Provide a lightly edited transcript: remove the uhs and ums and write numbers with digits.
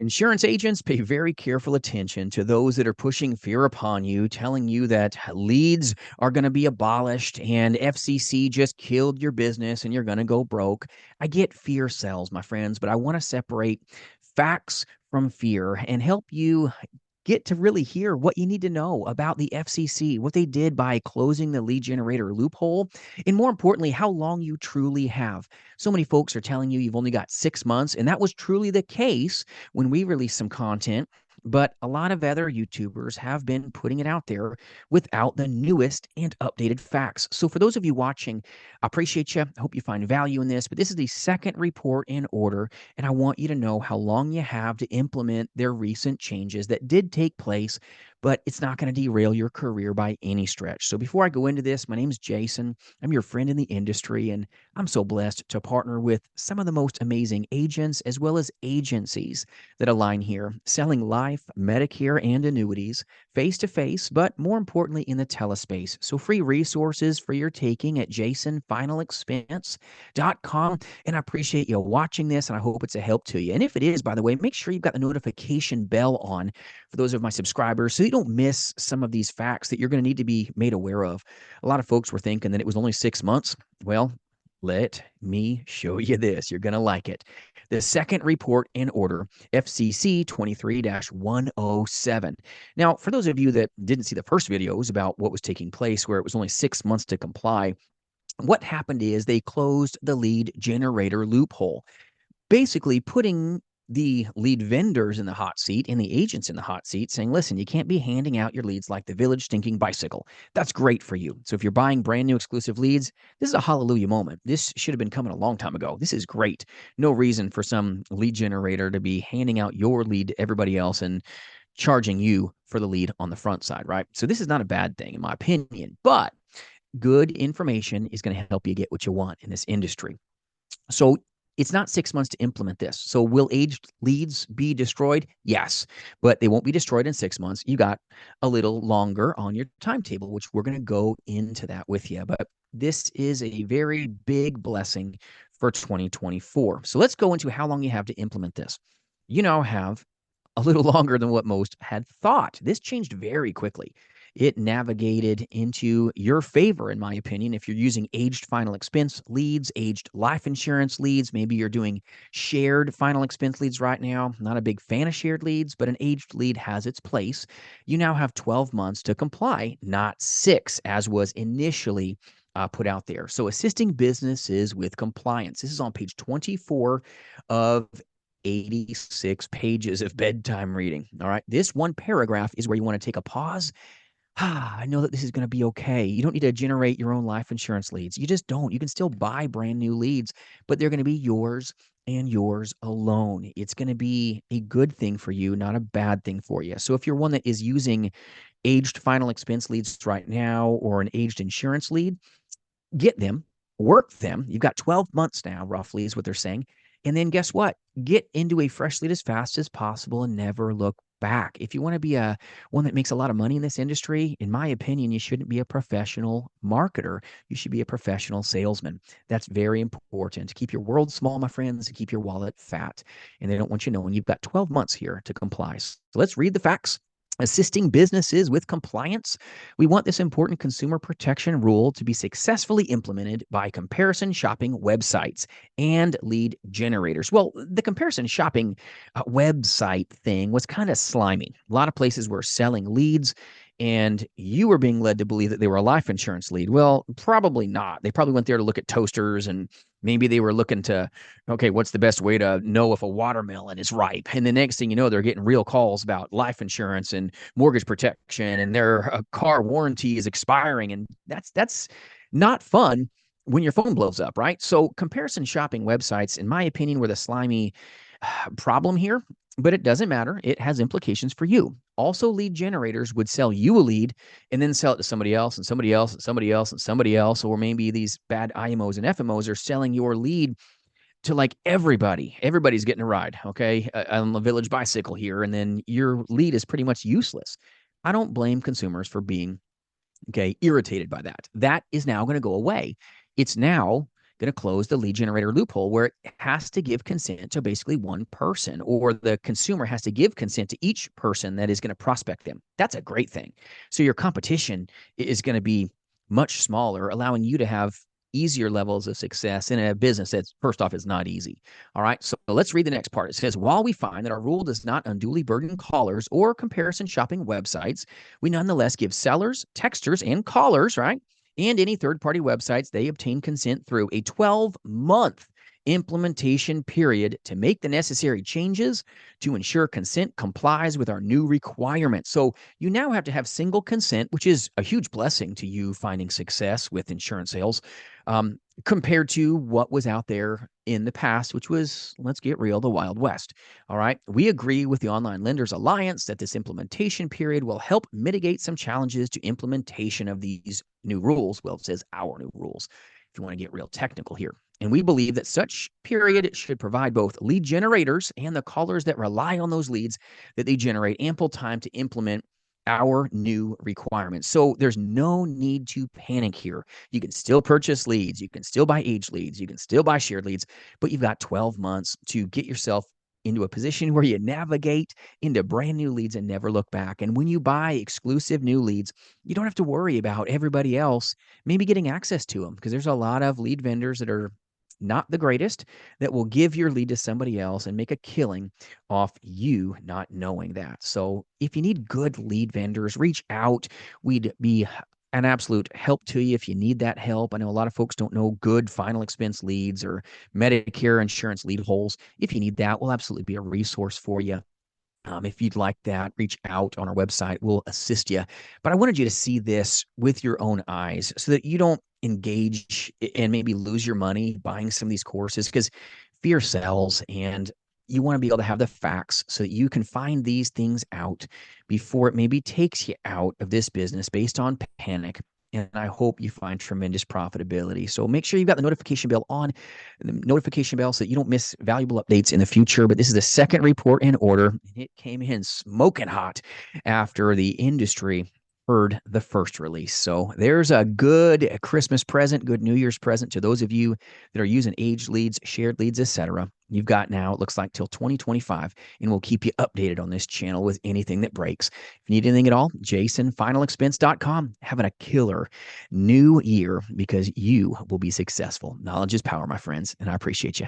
Insurance agents, pay very careful attention to those that are pushing fear upon you, telling you that leads are going to be abolished and FCC just killed your business and you're going to go broke. I get fear sells, my friends, but I want to separate facts from fear and help you get to really hear what you need to know about the FCC, what they did by closing the lead generator loophole, and more importantly, how long you truly have. So many folks are telling you you've only got 6 months, and that was truly the case when we released some content. But a lot of other YouTubers have been putting it out there without the newest and updated facts. So, for those of you watching, I appreciate you. I hope you find value in this. But this is the second report in order, and I want you to know how long you have to implement their recent changes that did take place, but it's not going to derail your career by any stretch. So before I go into this, my name is Jason. I'm your friend in the industry, and I'm so blessed to partner with some of the most amazing agents as well as agencies that align here, selling life, Medicare, and annuities face to face, but more importantly in the telespace. So free resources for your taking at jasonfinalexpense.com. And I appreciate you watching this, and I hope it's a help to you. And if it is, by the way, make sure you've got the notification bell on for those of my subscribers so you don't miss some of these facts that you're going to need to be made aware of. A lot of folks were thinking that it was only 6 months. Well, let me show you this. You're going to like it. The second report in order, FCC 23-107. Now, for those of you that didn't see the first videos about what was taking place, where it was only 6 months to comply, what happened is they closed the lead generator loophole, basically putting the lead vendors in the hot seat and the agents in the hot seat, saying, listen, you can't be handing out your leads like the village stinking bicycle. That's great for you. So if you're buying brand new exclusive leads, this is a hallelujah moment. This should have been coming a long time ago. This is great. No reason for some lead generator to be handing out your lead to everybody else and charging you for the lead on the front side, right? So this is not a bad thing, in my opinion, but good information is going to help you get what you want in this industry. So it's not 6 months to implement this. So will aged leads be destroyed? Yes, but they won't be destroyed in 6 months. You got a little longer on your timetable, which we're going to go into that with you. But this is a very big blessing for 2024. So let's go into how long you have to implement this. You now have a little longer than what most had thought. This changed very quickly. It navigated into your favor, in my opinion, if you're using aged final expense leads, aged life insurance leads. Maybe you're doing shared final expense leads right now. Not a big fan of shared leads, but an aged lead has its place. You now have 12 months to comply, not 6, as was initially put out there. So assisting businesses with compliance. This is on page 24 of 86 pages of bedtime reading. All right. This one paragraph is where you want to take a pause. I know that this is going to be okay. You don't need to generate your own life insurance leads. You just don't. You can still buy brand new leads, but they're going to be yours and yours alone. It's going to be a good thing for you, not a bad thing for you. So if you're one that is using aged final expense leads right now or an aged insurance lead, get them, work them. You've got 12 months now, roughly, is what they're saying. And then guess what? Get into a fresh lead as fast as possible and never look back. If you want to be one that makes a lot of money in this industry, in my opinion, you shouldn't be a professional marketer. You should be a professional salesman. That's very important. Keep your world small, my friends, and keep your wallet fat. And they don't want you knowing you've got 12 months here to comply. So let's read the facts. Assisting businesses with compliance. We want this important consumer protection rule to be successfully implemented by comparison shopping websites and lead generators. Well, the comparison shopping website thing was kind of slimy. A lot of places were selling leads, and you were being led to believe that they were a life insurance lead. Well, probably not. They probably went there to look at toasters, and maybe they were looking to, okay, what's the best way to know if a watermelon is ripe? And the next thing you know, they're getting real calls about life insurance and mortgage protection, and their car warranty is expiring. And that's not fun when your phone blows up, right? So comparison shopping websites, in my opinion, were the slimy problem here, but it doesn't matter. It has implications for you. Also, lead generators would sell you a lead and then sell it to somebody else and somebody else and somebody else and somebody else. Or maybe these bad IMOs and FMOs are selling your lead to like everybody. Everybody's getting a ride, okay, on the village bicycle here. And then your lead is pretty much useless. I don't blame consumers for being, okay, irritated by that. That is now going to go away. It's now going to close the lead generator loophole where it has to give consent to basically one person, or the consumer has to give consent to each person that is going to prospect them. That's a great thing. So your competition is going to be much smaller, allowing you to have easier levels of success in a business that's, first off, is not easy. All right, so let's read the next part. It says, while we find that our rule does not unduly burden callers or comparison shopping websites, we nonetheless give sellers, texters, and callers, right, and any third-party websites they obtain consent through a 12-month implementation period to make the necessary changes to ensure consent complies with our new requirements. So you now have to have single consent, which is a huge blessing to you finding success with insurance sales, compared to what was out there in the past, which was, let's get real, the Wild West. All right. We agree with the Online Lenders Alliance that this implementation period will help mitigate some challenges to implementation of these new rules. Well, it says our new rules, if you want to get real technical here. And we believe that such period should provide both lead generators and the callers that rely on those leads that they generate ample time to implement our new requirements. So there's no need to panic here. You can still purchase leads. You can still buy age leads. You can still buy shared leads, but you've got 12 months to get yourself into a position where you navigate into brand new leads and never look back. And when you buy exclusive new leads, you don't have to worry about everybody else maybe getting access to them, because there's a lot of lead vendors that are not the greatest that will give your lead to somebody else and make a killing off you not knowing that. So if you need good lead vendors, reach out. We'd be an absolute help to you if you need that help. I know a lot of folks don't know good final expense leads or Medicare insurance lead holes. If you need that, we'll absolutely be a resource for you. If you'd like that, reach out on our website. We'll assist you. But I wanted you to see this with your own eyes so that you don't engage and maybe lose your money buying some of these courses, because fear sells, and you want to be able to have the facts so that you can find these things out before it maybe takes you out of this business based on panic. And I hope you find tremendous profitability. So make sure you've got the notification bell on, the notification bell, so that you don't miss valuable updates in the future. But this is the second report in order, and it came in smoking hot after the industry heard the first release. So there's a good Christmas present, good New Year's present to those of you that are using age leads, shared leads, etc. You've got now, it looks like, till 2025, and we'll keep you updated on this channel with anything that breaks. If you need anything at all, jasonfinalexpense.com. Having a killer new year, because you will be successful. Knowledge is power, my friends, and I appreciate you.